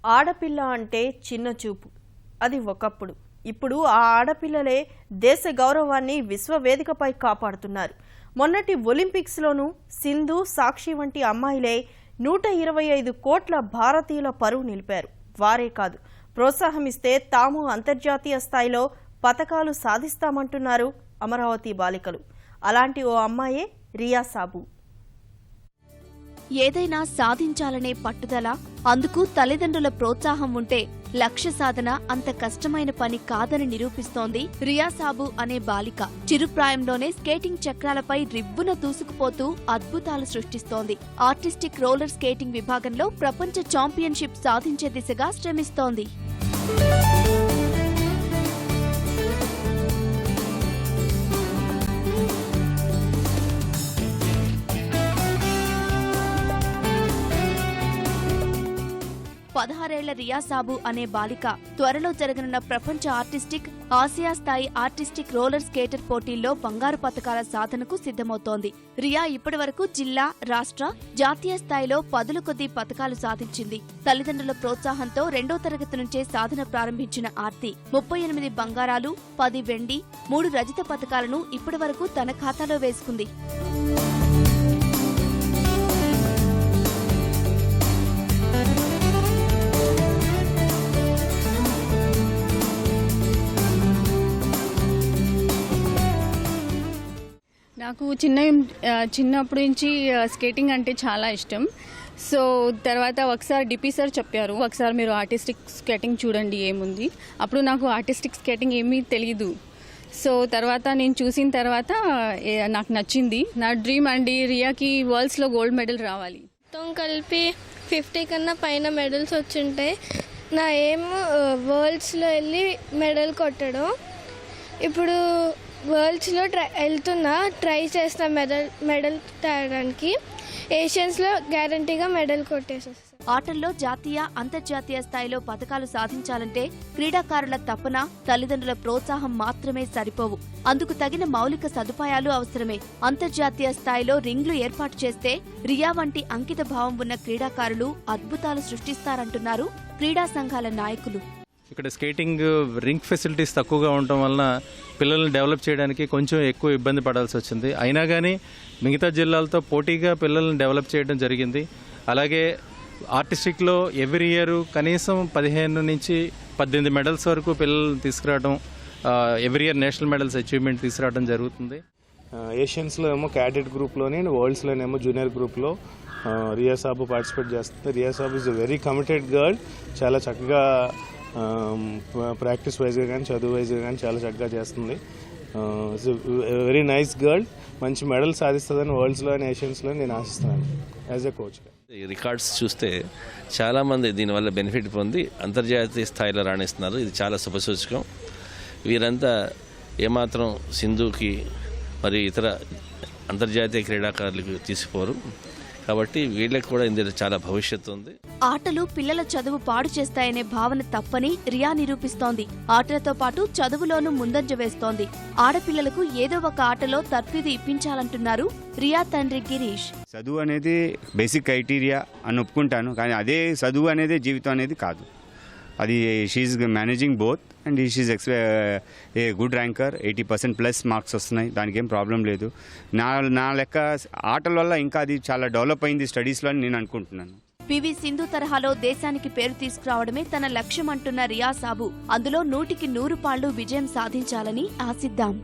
ఆడపిల్ల అంటే చిన్న చూపు. అది ఒకప్పుడు. ఇప్పుడు ఆ ఆడపిల్లలే దేశ గౌరవాన్ని విశ్వవేదికపై కాపాడుతున్నారు. మొన్నటి ఒలింపిక్స్లోనూ సింధు, సాక్షి వంటి అమ్మాయిలే 125 కోట్ల భారతీయుల పరువు నిలిపారు. వారే కాదు, ప్రోత్సాహమిస్తే తాము అంతర్జాతీయ స్థాయిలో పతకాలు సాధిస్తామంటున్నారు అమరావతి బాలికలు. అలాంటి ఓ అమ్మాయే రియా సాబు. ఏదైనా సాధించాలనే పట్టుదల, అందుకు తల్లిదండ్రుల ప్రోత్సాహం ఉంటే లక్ష్య సాధన అంత కష్టమైన పని కాదని నిరూపిస్తోంది రియా సాబు అనే బాలిక. చిరుప్రాయంలోనే స్కేటింగ్ చక్రాలపై రిబ్బున దూసుకుపోతూ అద్భుతాలు సృష్టిస్తోంది. ఆర్టిస్టిక్ రోలర్ స్కేటింగ్ విభాగంలో ప్రపంచ ఛాంపియన్షిప్ సాధించే దిశగా శ్రమిస్తోంది. పదహారేళ్ల రియా సాబు అనే బాలిక త్వరలో జరగనున్న ప్రపంచ ఆర్టిస్టిక్, ఆసియా స్థాయి ఆర్టిస్టిక్ రోలర్ స్కేటర్ పోటీల్లో బంగారు పతకాల సాధనకు సిద్ధమవుతోంది. రియా ఇప్పటివరకు జిల్లా, రాష్ట్ర, జాతీయ స్థాయిలో 10 కొద్దీ పతకాలు సాధించింది. తల్లిదండ్రుల ప్రోత్సాహంతో 2వ తరగతి నుంచే సాధన ప్రారంభించిన ఆర్తి 38 బంగారాలు, 10 వెండి, 3 రజత పతకాలను ఇప్పటివరకు తన ఖాతాలో వేసుకుంది. నాకు చిన్నప్పటి నుంచి స్కేటింగ్ అంటే చాలా ఇష్టం. సో తర్వాత ఒకసారి డిపి సార్ చెప్పారు, ఒకసారి మీరు ఆర్టిస్టిక్ స్కేటింగ్ చూడండి ఏముంది. అప్పుడు నాకు ఆర్టిస్టిక్ స్కేటింగ్ ఏమీ తెలీదు. సో తర్వాత నేను చూసిన తర్వాత నాకు నచ్చింది. నా డ్రీమ్ అండి రియాకి వరల్డ్స్లో గోల్డ్ మెడల్ రావాలి. మొత్తం కలిపి 50 కన్నా పైన మెడల్స్ వచ్చుంటాయి. నా ఏం వరల్డ్స్లో వెళ్ళి మెడల్ కొట్టడం. ఇప్పుడు వరల్డ్స్లో ట్రై చేస్తా మెడల్ తేయడానికి. ఏషియన్స్లో గ్యారంటీగా మెడల్ కొట్టేసేస్తా. ఆటల్లో జాతీయ, అంతర్జాతీయ స్థాయిలో పతకాలు సాధించాలంటే క్రీడాకారుల తపన, తల్లిదండ్రుల ప్రోత్సాహం మాత్రమే సరిపోవు. అందుకు తగిన మౌలిక సదుపాయాలు అవసరమే. అంతర్జాతీయ స్థాయిలో రింగ్లు ఏర్పాటు చేస్తే రియా వంటి అంకిత భావం ఉన్న క్రీడాకారులు అద్భుతాలు సృష్టిస్తారంటున్నారు క్రీడా సంఘాల నాయకులు. ఇక్కడ స్కేటింగ్ రింగ్ ఫెసిలిటీస్ తక్కువగా ఉండటం వలన పిల్లల్ని డెవలప్ చేయడానికి కొంచెం ఎక్కువ ఇబ్బంది పడాల్సి వచ్చింది. అయినా కానీ మిగతా జిల్లాలతో పోటీగా పిల్లల్ని డెవలప్ చేయడం జరిగింది. అలాగే ఆర్టిస్టిక్లో ఎవ్రీ ఇయర్ కనీసం 15 నుంచి 18 మెడల్స్ వరకు పిల్లల్ని తీసుకురావడం, every year national medals achievement తీసుకురావడం జరుగుతుంది. ఏషియన్స్లో ఏమో క్యాడెట్ గ్రూప్లోని, వరల్డ్స్లోనేమో జూనియర్ గ్రూప్లో రియా సాబు పార్టిసిపేట్ చేస్తుంది. Riya Sabu is a very committed girl. చాలా చక్కగా ప్రాక్టీస్ వైజ్గా కానీ చదువు వైజ్గా కానీ చాలా చక్కగా చేస్తుంది. Very nice girl. మంచి మెడల్ సాధిస్తుందని వరల్డ్స్లో అండ్ ఏషియన్స్లో నేను ఆశిస్తున్నాను యాజ్ ఎ కోచ్. రికార్డ్స్ చూస్తే చాలామంది దీనివల్ల బెనిఫిట్ పొంది అంతర్జాతీయ స్థాయిలో రాణిస్తున్నారు. ఇది చాలా శుభసూచకం. వీరంతా ఏమాత్రం సింధుకి మరి ఇతర అంతర్జాతీయ క్రీడాకారులకు తీసిపోరు. కాబట్టి వీళ్ళకి కూడా ఇందులో చాలా భవిష్యత్తు ఉంది. ఆటలు పిల్లల చదువు పాడు చేస్తాయనే భావన తప్పని రియా నిరూపిస్తోంది. ఆటలతో పాటు చదువులోనూ ముందంజ వేస్తోంది. ఆడపిల్లలకు ఏదో ఒక ఆటలో తర్ఫీదు ఇప్పించాలంటున్నారు రియా తండ్రి గిరీష్. చదువు అనేది బేసిక్ క్రైటీరియా అని ఒప్పుకుంటాను, కానీ అదే చదువు అనేది జీవితం అనేది కాదు. అది she's managing both and she's a good ranker. 80% marks వస్తున్నాయి, దానికి ఏం ప్రాబ్లం లేదు. నా లెక్క ఆటల వల్ల ఇంకా అది చాలా డెవలప్ అయింది స్టడీస్లో అని నేను అనుకుంటున్నాను. పివి సింధు తరహాలో దేశానికి పేరు తీసుకురావడమే తన లక్ష్యం అంటున్న రియా సాబు అందులో 100కి 100 పాళ్లు విజయం సాధించాలని ఆశిద్దాం.